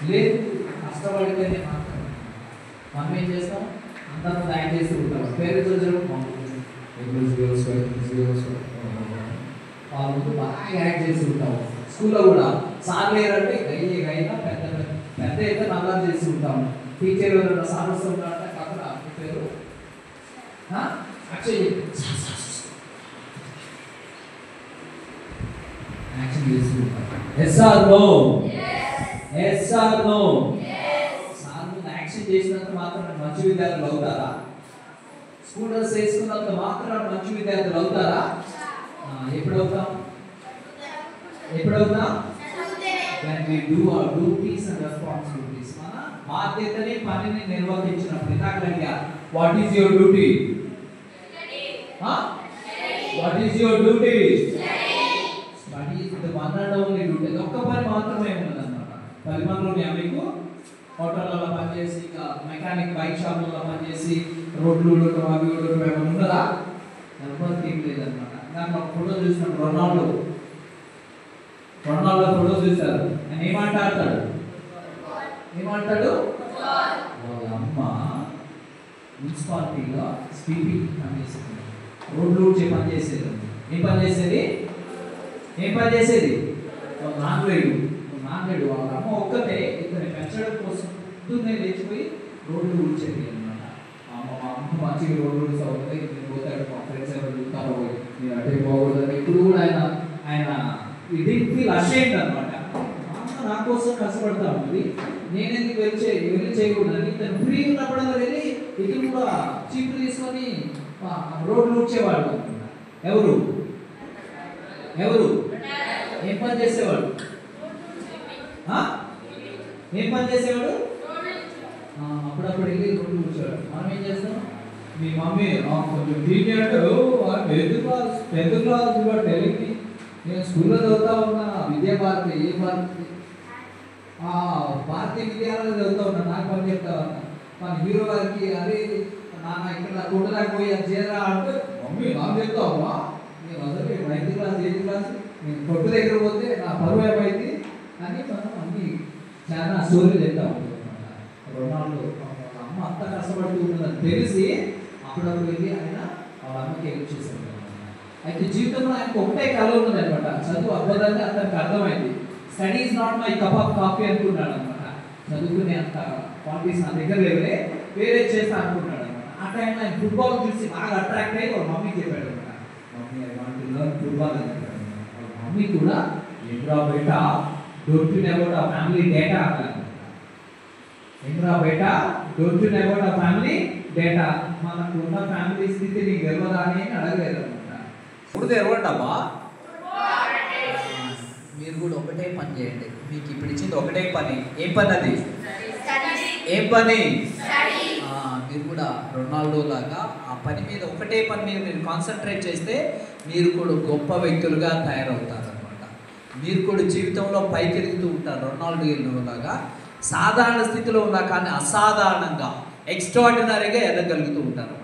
లేదు, కష్టపడితేనే మాత్రం మనం ఏం చేస్తాం, అందరూ యాక్ట్ చేస్తూ ఉంటాం. పేరు వాళ్ళ ముందు బాగా యాక్ట్ చేస్తూ ఉంటాం. స్కూల్లో కూడా సార్ లేరంటే గైనా పెద్ద పెద్ద అయితే నల్లా చేస్తూ ఉంటాం. టీచర్ ఎవరైనా సార్ వస్తుంటారంటే పక్కన పేరు యాక్షన్ చేస్తూ ఉంటాం. Yes or no? Yes or no? Sir ముందు యాక్షన్ చేసినంత మాత్రం మంచి విద్యార్థులు అవుతారా? స్కూల్ డ్రెస్ వేసుకున్నంత మాత్రం మంచి విద్యార్థులు అవుతారా? ఎప్పుడవుతాం? When we do our duties and responsibilities. మన బాధ్యతని పనిని నిర్వర్తించినప్పుడు. ఇందాక అడిగా, what is your duty? What is your duty? Study is the one and only duty. ఒక్క పని మాత్రమే ఉన్నదన్నమాట. 10 పనులు ఉన్నాయి మీకు. హోటళ్ళలో పనిచేసి, మెకానిక్ బైక్ షాపుల్లో పనిచేసి, రోడ్లు అవి ఏమైనా ఉన్నదా? ఎవరికి ఏం లేదన్నమాట. దాంట్లో ఫోటో చూసినప్పుడు రొనాల్డో ఫోటో చూశారు. ఆయన ఏమంటాడు? వాళ్ళ అమ్మ మున్సిపాలిటీలో స్వీపింగ్ పని చేసేది, రోడ్లు ఊడ్చే పని చేసేది. ఏం పని చేసేది? నాన్నలేడు వాళ్ళ అమ్మ ఒక్కతే ఇతన్ని పెంచడం కోసం పొద్దున్నే లేచిపోయి రోడ్లు ఊడ్చేది అన్నమాట. అమ్మ మంచిగా రోడ్లు ఊడుస్తూ ఉంటుంది. నేను పోతాడు, మా ఫ్రెండ్స్ ఎవరు చూస్తారో పోయి నేను అటే పోకూడదు. ఇప్పుడు కూడా ఆయన ఇది ఫీల్ అషేమ్డ్ అనమాట. అమ్మ నా కోసం కష్టపడతా ఉంది, నేను ఎందుకు వెళ్ళి చేయకూడదని తను ఫ్రీ ఉన్నప్పుడల్లా వెళ్ళి ఇది కూడా చీపు తీసుకొని రోడ్లు ఊడ్చేవాడు అనమాట. ఎవరు ఏం పని చేసేవాడు? అప్పుడప్పుడు వెళ్ళి రోడ్లు ఊడ్చేవాడు. మనం ఏం చేస్తాం? మీ మమ్మీ కొంచెం టీవీ అంటే 10th క్లాస్ టెలికి నేను స్కూల్లో చదువుతా ఉన్నా, విద్యాభారతి భారతీయ విద్యాలయంలో చదువుతా ఉన్నా. నాకు పని చెప్తా ఉన్నా మన హీరో గారికి, అరే నాన్న ఇక్కడ కొట్టడానికి పోయి అది చేయరా అంటే, మమ్మీ నాకు చెప్తావా? నేను అసలు 9th క్లాస్ 8th క్లాస్ నేను కొట్టు దగ్గర పోతే నా పరువు ఏమైంది అని మనం అన్ని చాలా స్టోరీలు చెప్తా ఉంటాం అనమాట. రొనాల్డో అమ్మ అంత కష్టపడుతూ ఉంటుందని తెలిసి అప్పుడప్పుడు వెళ్ళి ఆయన వాళ్ళ అమ్మకి హెల్ప్ చేశారు. అయితే జీవితంలో ఆయనకు ఒకటే కళ ఉన్నది అనమాట. చదువు అవ్వదని అతనికి అర్థమైంది. Study is not my cup of coffee అనుకున్నాడు అనమాట. చదువుకునే అంత క్వాలిటీస్ నా దగ్గర లేవులే, వేరే చేస్తా అనుకున్నాడు అనమాట. ఆ టైంలో ఆయన ఫుట్బాల్ చూసి బాగా అట్రాక్ట్ అయ్యి వాళ్ళ మమ్మీకి చెప్పాడు అనమాట. Mummy I want to learn football అని చెప్పాడు అనమాట. వాళ్ళ మమ్మీ కూడా ఏంట్రా బేటా don't you know about our family data అన్నారు. ఏంట్రా బేటా don't you know about our family data, మనకు ఉన్న ఫ్యామిలీ స్థితి నీకు తెలియదా అని అడగలేదు అనమాట. ఇప్పుడు తెరవండమ్మా, మీరు కూడా ఒకటే పని చేయండి. మీకు ఇప్పుడు ఇచ్చింది ఒకటే పని. ఏం పని అది? ఏం పని? మీరు కూడా రొనాల్డో లాగా ఆ పని మీద, ఒకటే పని మీద మీరు కాన్సన్ట్రేట్ చేస్తే మీరు కూడా గొప్ప వ్యక్తులుగా తయారవుతారు అనమాట. మీరు కూడా జీవితంలో పైకి ఎదుగుతూ ఉంటారు. రొనాల్డో లాగా సాధారణ స్థితిలో ఉన్నా కానీ అసాధారణంగా ఎక్స్ట్రాడినరీగా ఎదగలుగుతూ ఉంటారు.